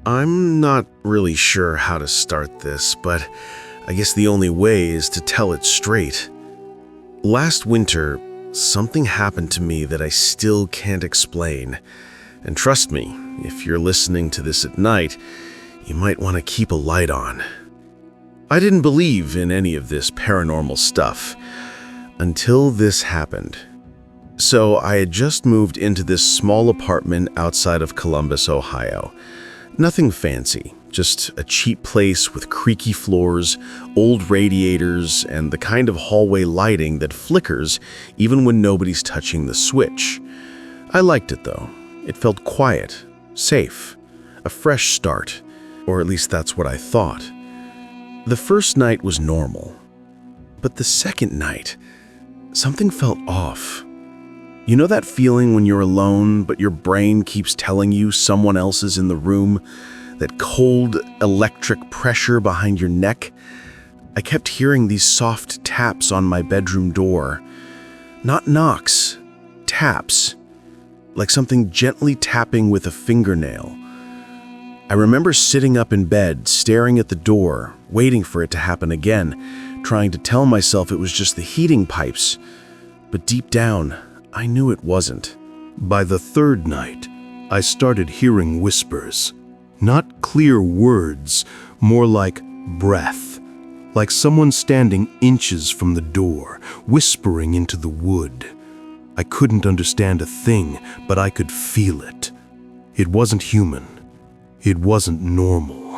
I'm not really sure how to start this, but I guess the only way is to tell it straight. Last winter, something happened to me that I still can't explain. And trust me, if you're listening to this at night, you might want to keep a light on. I didn't believe in any of this paranormal stuff until this happened. So I had just moved into this small apartment outside of Columbus, Ohio. Nothing fancy, just a cheap place with creaky floors, old radiators, and the kind of hallway lighting that flickers even when nobody's touching the switch. I liked it though. It felt quiet, safe, a fresh start, or at least that's what I thought. The first night was normal, but the second night, something felt off. You know that feeling when you're alone, but your brain keeps telling you someone else is in the room? That cold, electric pressure behind your neck? I kept hearing these soft taps on my bedroom door. Not knocks, taps. Like something gently tapping with a fingernail. I remember sitting up in bed, staring at the door, waiting for it to happen again, trying to tell myself it was just the heating pipes. But deep down, I knew it wasn't. By the third night, I started hearing whispers. Not clear words, more like breath. Like someone standing inches from the door, whispering into the wood. I couldn't understand a thing, but I could feel it. It wasn't human. It wasn't normal.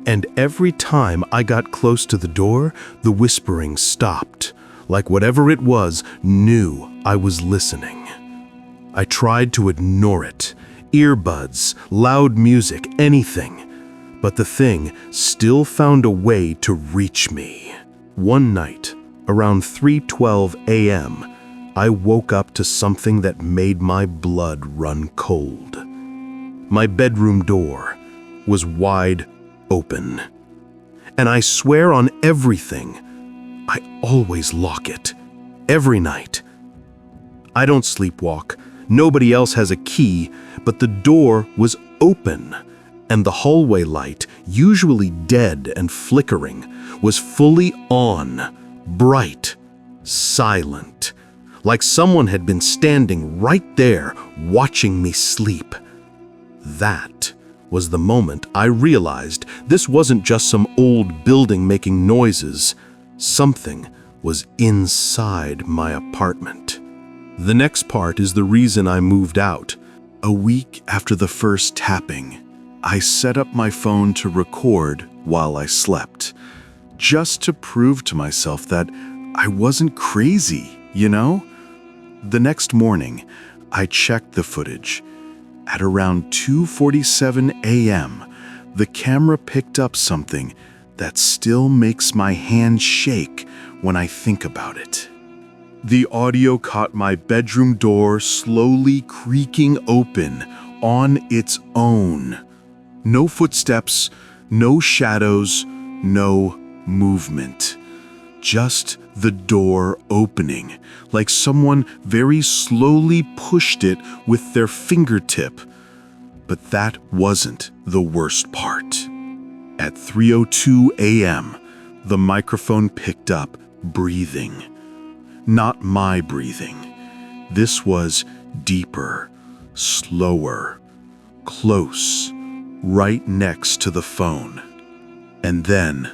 And every time I got close to the door, the whispering stopped. Like whatever it was knew I was listening. I tried to ignore it. Earbuds, loud music, anything. But the thing still found a way to reach me. One night, around 3:12 a.m., I woke up to something that made my blood run cold. My bedroom door was wide open. And I swear on everything, I always lock it, every night. I don't sleepwalk, nobody else has a key, but the door was open, and the hallway light, usually dead and flickering, was fully on, bright, silent, like someone had been standing right there watching me sleep. That was the moment I realized this wasn't just some old building making noises. Something was inside my apartment. The next part is the reason I moved out. A week after the first tapping, I set up my phone to record while I slept, just to prove to myself that I wasn't crazy, you know? The next morning, I checked the footage. At around 2:47 a.m., the camera picked up something that still makes my hand shake when I think about it. The audio caught my bedroom door slowly creaking open on its own. No footsteps, no shadows, no movement. Just the door opening, like someone very slowly pushed it with their fingertip. But that wasn't the worst part. At 3:02 a.m., the microphone picked up breathing. Not my breathing. This was deeper, slower, close, right next to the phone. And then,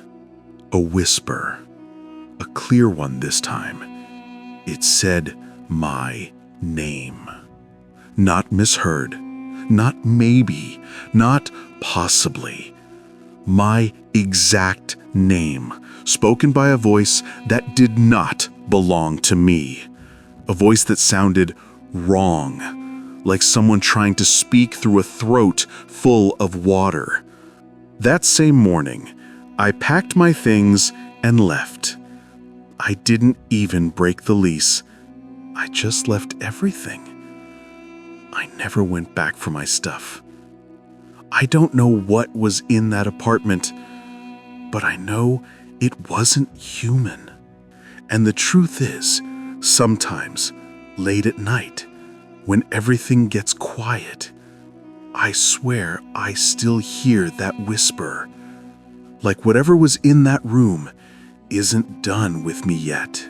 a whisper. A clear one this time. It said my name. Not misheard, not maybe, not possibly. My exact name, spoken by a voice that did not belong to me. A voice that sounded wrong, like someone trying to speak through a throat full of water. That same morning, I packed my things and left. I didn't even break the lease. I just left everything. I never went back for my stuff. I don't know what was in that apartment, but I know it wasn't human. And the truth is, sometimes, late at night, when everything gets quiet, I swear I still hear that whisper. Like whatever was in that room isn't done with me yet.